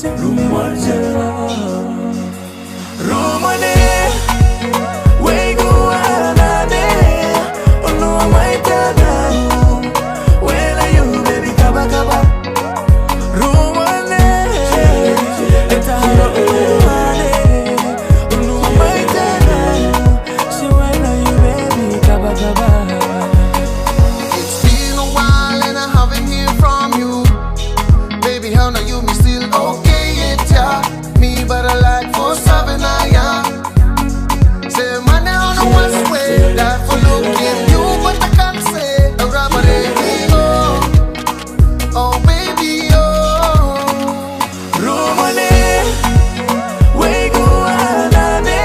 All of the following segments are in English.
Rumoja, Rumane, we go anane. Oh no, I might tell. Where are you, baby? Kaba kaba. Rumane, it's a rumane. Oh no, I might tell. So where are you, baby? Kaba kaba. It's been a while and I haven't heard from you. Baby, how now you me still okay, yeah. Me but I like for 7 I am. Say man I don't know what's way. That for looking you but I can't say. A rubber baby, oh baby, oh. Rumane, we go anane.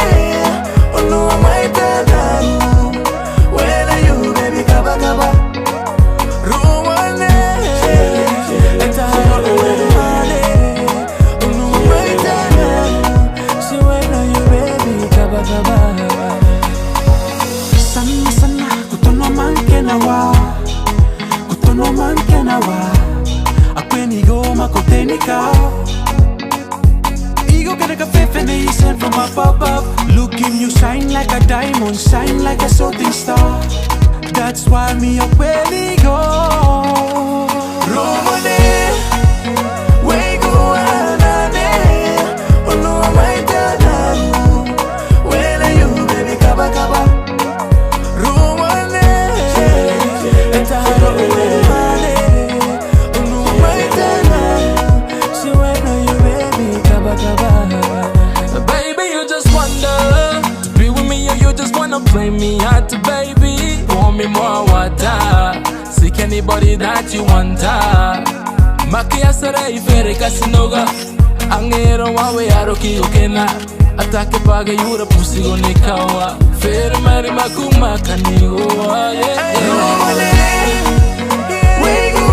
Oh no, I might tell. Where are you, baby? Kaba kaba. Rumane, it's a rumane. Oh no, I might tell. So where are you, baby? Kaba kaba. Sana sana kutono man kenawa, kutono man kenawa. Akweni goma kotenika. Ego get a faith and they sent from above up. Looking you shine like a diamond, shine like a shooting star. That's why me up where we go. Rumane, we go anane. Oh no, I might tell. Where are you, baby? Kaba kaba. Rumane, it's a rumane. Oh no, I might tell. So where are you, baby? Kaba kaba. Baby, you just wonder to be with me, or you just wanna play me out to baby. Want me more water, seek anybody that you want. Makia sarai fere kasinoga, angero wawe aroki okena. Atake paga yura pusi gonekawa, fere mari makuma kaniwa. Rumane, we go